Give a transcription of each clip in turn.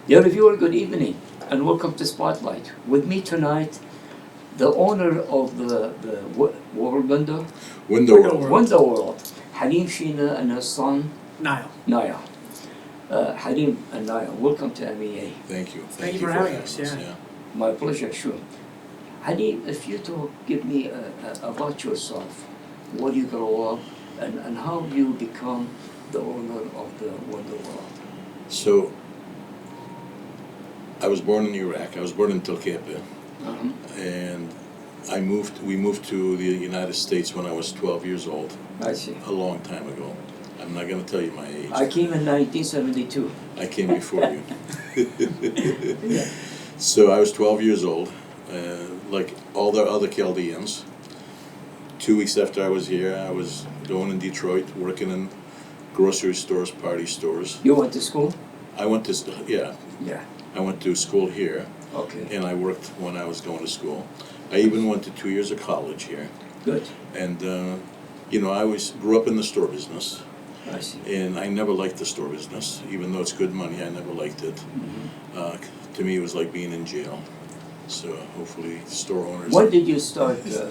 Dear reviewer, good evening and welcome to Spotlight. With me tonight, the owner of the World Window World, Halim, Sheena, and her son, Niahl. Halim and Niahl, welcome to MEA. Thank you. Thank you for having us. Yeah. My pleasure, sure. Halim, if you talk, give me about yourself, where you grow up, and how you become the owner of the Window World. So, I was born in Iraq. I was born in Telkepe, and we moved to the United States when I was 12 years old. I see. A long time ago. I'm not going to tell you my age. I came in 1972. I came before you. Yeah. So I was 12 years old, like all the other Chaldeans. 2 weeks after I was here, I was going in Detroit, working in grocery stores, party stores. You went to school? I went to, Yeah. I went to school here. Okay. And I worked when I was going to school. I even went to 2 years of college here. Good. And, I always grew up in the store business. I see. And I never liked the store business. Even though it's good money, I never liked it. To me, it was like being in jail. So hopefully store owners... When did you start the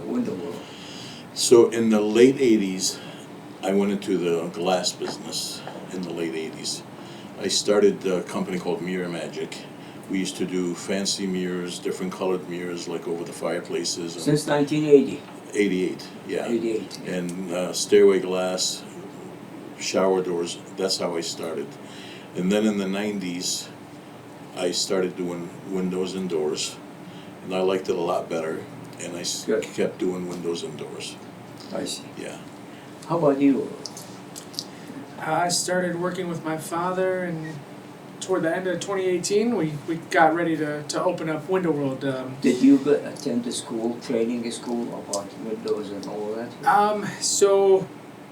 Window World? So in the late 80s, I went into the glass business in the late 80s. I started a company called MEA Magic. We used to do fancy mirrors, different colored mirrors, like over the fireplaces. Since 1980? 88, yeah. 88. Yeah. And stairway glass, shower doors, that's how I started. And then in the 90s, I started doing windows and doors. And I liked it a lot better. And I kept doing windows and doors. I see. Yeah. How about you? I started working with my father, and toward the end of 2018, we got ready to open up Window World. Did you attend the school, training school about windows and all that? So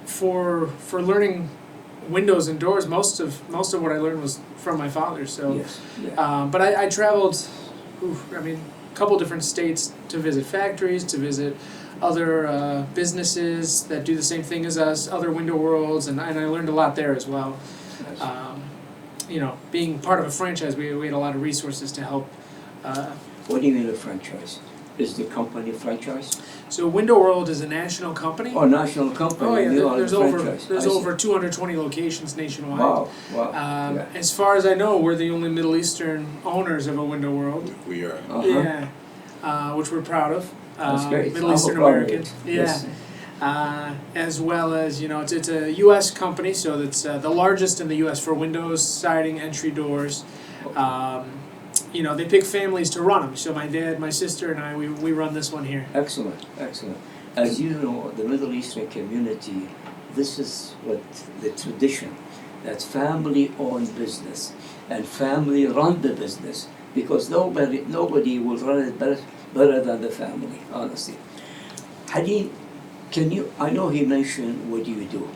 for learning windows and doors, most of what I learned was from my father. So, yes. Yeah. But I traveled, a couple different states to visit factories, to visit other businesses that do the same thing as us, other window worlds, and I learned a lot there as well. Being part of a franchise, we had a lot of resources to help. What do you mean a franchise? Is the company franchise? So Window World is a national company. Oh, national company. Oh yeah, there's franchise. over 220 locations nationwide. Wow. Yeah. As far as I know, we're the only Middle Eastern owners of a Window World. We are. Yeah, which we're proud of. That's great. Middle Eastern American. Yeah. Yes. As well as, it's a U.S. company, so it's the largest in the U.S. for windows, siding, entry doors. They pick families to run them. So my dad, my sister, and I, we run this one here. Excellent. As you know, the Middle Eastern community, this is what the tradition, that's family-owned business and family-run the business, because nobody will run it better than the family, honestly. Halim, I know he mentioned what you do,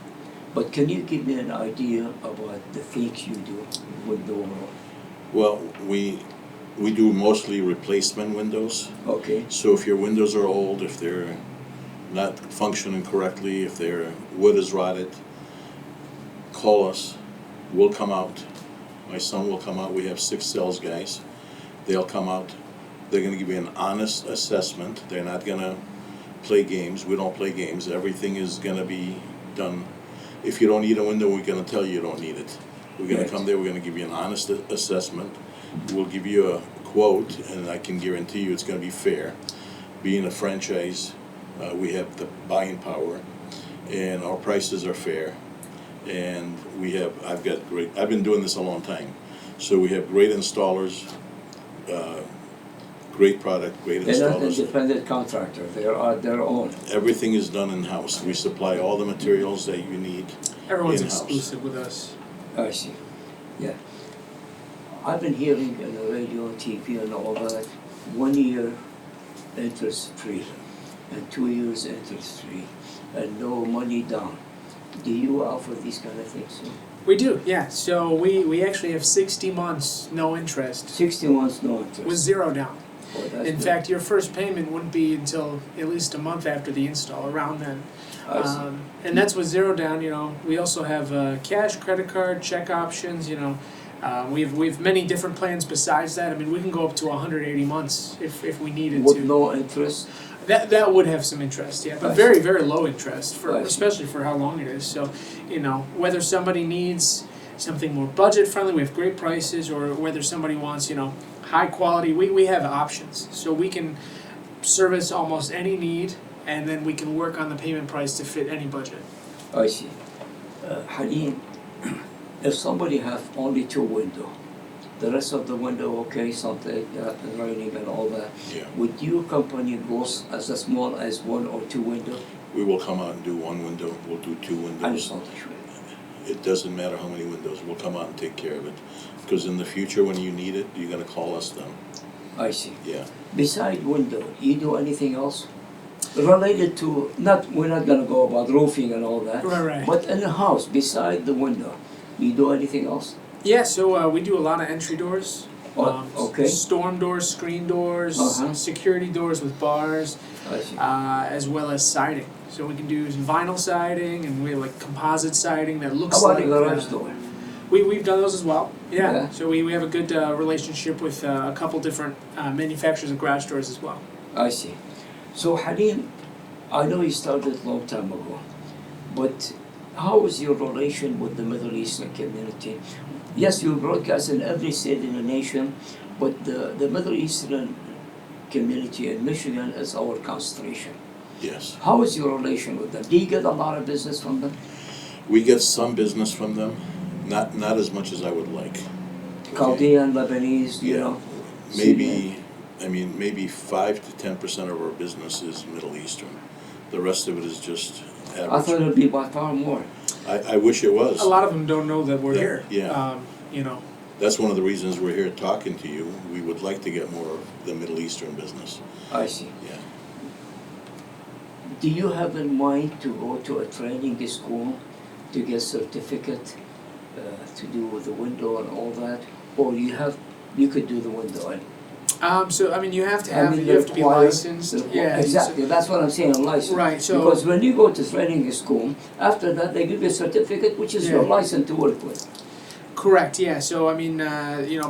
but can you give me an idea about the things you do with the world? Well, we do mostly replacement windows. Okay. So if your windows are old, if they're not functioning correctly, if their wood is rotted, call us. We'll come out. My son will come out. We have 6 sales guys. They'll come out. They're going to give you an honest assessment. They're not going to play games. We don't play games. Everything is going to be done. If you don't need a window, we're going to tell you don't need it. We're going to come there. We're going to give you an honest assessment. We'll give you a quote, and I can guarantee you it's going to be fair. Being a franchise, we have the buying power, and our prices are fair. And I've been doing this a long time. So we have great installers, great product, great installers. They're not independent contractor, they are their own. Everything is done in-house. We supply all the materials that you need Everyone's in-house. exclusive with us. I see, yeah. I've been hearing on the radio, TV and all that, 1 year interest free and 2 years interest free and no money down. Do you offer these kind of things? We do, yeah. So we actually have 60 months no interest. 60 months no interest. With 0 down. Oh, that's In good. fact, your first payment wouldn't be until at least a month after the install, around then. I see. And that's with 0 down. We also have cash, credit card, check options. We've many different plans besides that. I mean, we can go up to 180 months if we needed With to. no interest? That would have some interest, yeah, but I very see. very low interest for I see. especially for how long it is. So, whether somebody needs something more budget friendly, we have great prices, or whether somebody wants high quality, we have options. So we can service almost any need, and then we can work on the payment price to fit any budget. I see. Halim, if somebody have only 2 windows, the rest of the window, okay, something raining and all that, Yeah. would your company go as small as 1 or 2 windows? We will come out and do 1 window, we'll do 2 I windows. just not sure. It doesn't matter how many windows, we'll come out and take care of it. Because in the future, when you need it, you're gonna call us then. I see. Yeah. Beside window, you do anything else? Related to, we're not gonna go about roofing and all that. Right. But in the house, beside the window, you do anything else? Yeah, so we do a lot of entry doors. Oh, okay. Storm doors, screen doors, Uh-huh. security doors with bars, I see. as well as siding. So we can do some vinyl siding, and we have like composite siding that looks How about like. the garage door? We've done those as well. Yeah. Yeah. So we have a good relationship with a couple different manufacturers of garage doors as well. I see. So Halim, I know you started a long time ago, but how is your relation with the Middle Eastern community? Yes, you broadcast in every state in the nation, but the Middle Eastern community in Michigan is our concentration. Yes. How is your relation with them? Do you get a lot of business from them? We get some business from them, not as much as I would like. Chaldean, Lebanese, you Yeah. know? Maybe 5 to 10% of our business is Middle Eastern. The rest of it is just I average. thought it'd be by far more. I wish it was. A lot of them don't know that we're Yeah, here. yeah. That's one of the reasons we're here talking to you. We would like to get more of the Middle Eastern business. I see. Yeah. Do you have in mind to go to a training school to get certificate to do the window and all that, or you could do the window? So I mean, you have to have be required- licensed. Yeah. exactly. That's what I'm saying. A license. Right. So Because when you go to training school, after that they give you a certificate, which is your Yeah. license to work with. correct. Yeah. So I mean,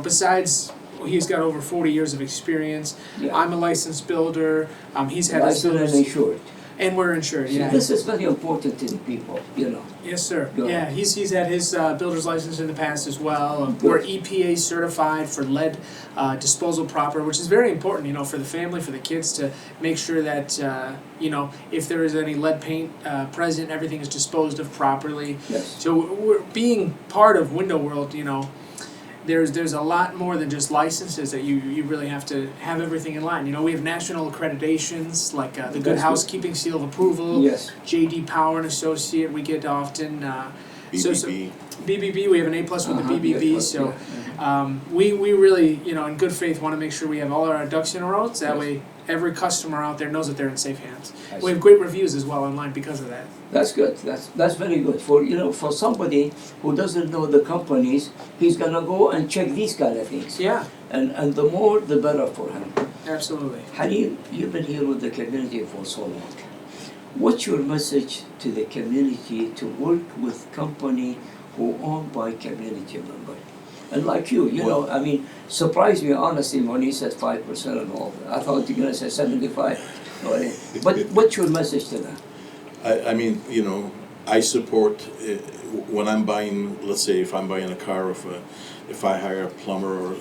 besides he's got over 40 years of experience. Yeah. I'm a licensed builder. He's had his Licensed and builders, insured. and we're insured. See, Yeah. this is very important to the people. Yes, sir. Go Yeah, ahead. he's had his builder's license in the past as well. Good. We're EPA certified for lead disposal proper, which is very important, for the family, for the kids, to make sure that if there is any lead paint present, everything is disposed of properly. Yes. So we're being part of Window World. There's a lot more than just licenses that you really have to have everything in line. We have national accreditations like the Good That's good. Housekeeping Seal of Approval. Yes. JD Power and Associate, we get often. BBB. BBB, we have an A+ with the BBB, Yeah, so yeah. we really, in good faith, want to make sure we have all our ducks in a row. So that Yes. way, every customer out there knows that they're in safe hands. I We see. have great reviews as well online because of that. That's good. That's very good. For somebody who doesn't know the companies, he's gonna go and check these kind of things. Yeah, And the more, the better for him. absolutely. Halim, you've been here with the community for so long. What's your message to the community to work with company who owned by community member? And like you surprised me honestly when he said 5% and all that. I thought you were gonna say 75. But what's your message to them? I support when I'm buying. Let's say if I'm buying a car, if I hire a plumber, or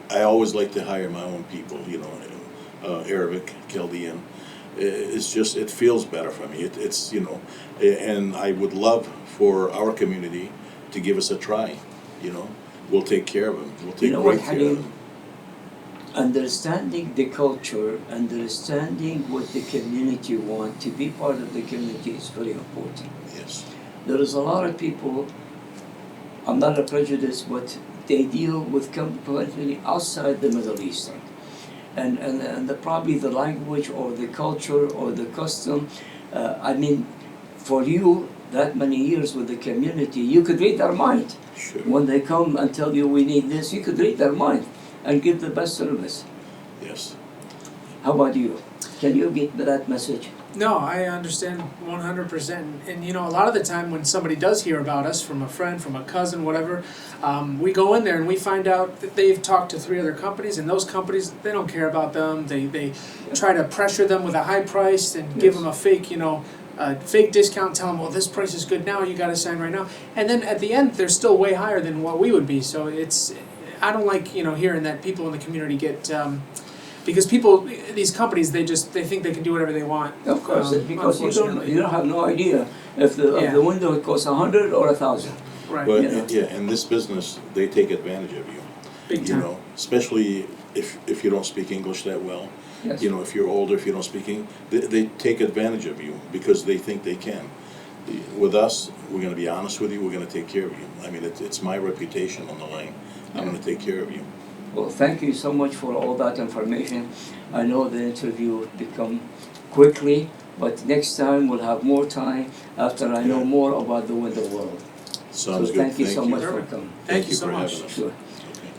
I always like to hire my own people. Arabic, Chaldean. It's just it feels better for me. And I would love for our community to give us a try. We'll take care of them. We'll take great care of them. Understanding the culture, understanding what the community want, to be part of the community is very important. Yes. There is a lot of people, I'm not a prejudice, but they deal with completely outside the Middle Eastern. And probably the language or the culture or the custom, for you, that many years with the community, you could read their mind. Sure. When they come and tell you we need this, you could read their mind and give the best service. Yes. How about you? Can you get that message? No, I understand 100%. And you know, a lot of the time when somebody does hear about us from a friend, from a cousin, whatever, we go in there and we find out that they've talked to 3 other companies, and those companies, they don't care about them. They try to pressure them with a high price and give them a fake, you know, fake discount, tell them, well, this price is good now, you got to sign right now. And then at the end, they're still way higher than what we would be. So it's, I don't like, you know, hearing that people in the community get, because people, these companies, they think they can do whatever they want. Of course, because unfortunately. you don't have no idea if the window costs 100 or 1,000. Right. But, You know. yeah, in this business, they take advantage of you. Big You time. know, especially if you don't speak English that well. Yes. You know, if you're older, if you don't speak English, they take advantage of you because they think they can. With us, we're gonna be honest with you, we're gonna take care of you. I mean, it's my reputation on the line. I'm gonna take care of you. Well, thank you so much for all that information. I know the interview become quickly, but next time we'll have more time after I know more about the window world. Sounds So good. thank you so much for Perfect. coming. Thank you so for much. having us. Sure. Okay.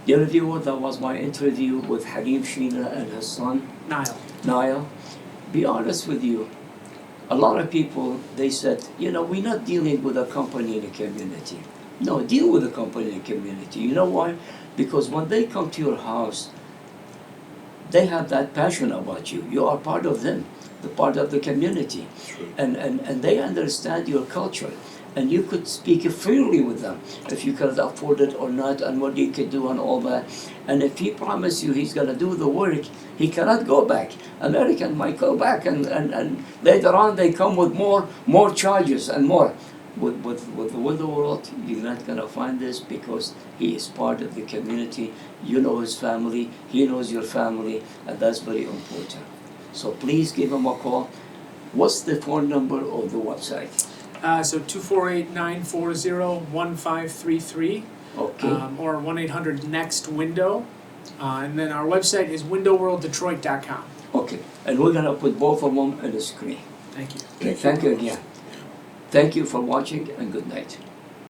Dear viewer, that was my interview with Halim, Sheena, and his son, Niahl. Niahl. Be honest with you, a lot of people, they said, you know, we're not dealing with a company in the community. No, deal with a company in the community. You know why? Because when they come to your house, they have that passion about you. You are part of them, the part of the community. True. And they understand your culture. And you could speak freely with them if you could afford it or not and what you could do and all that. And if he promised you he's going to do the work, he cannot go back. American might go back and later on they come with more charges and more. With the window world, you're not going to find this because he is part of the community. You know his family, he knows your family, and that's very important. So please give him a call. What's the phone number or the website? So 248-940-1533, Okay. or 1-800-NEXT-WINDOW. And then our website is windowworlddetroit.com. Okay. And we're going to put both of them on the screen. Thank you. Okay, thank you again. Thank you for watching and good night.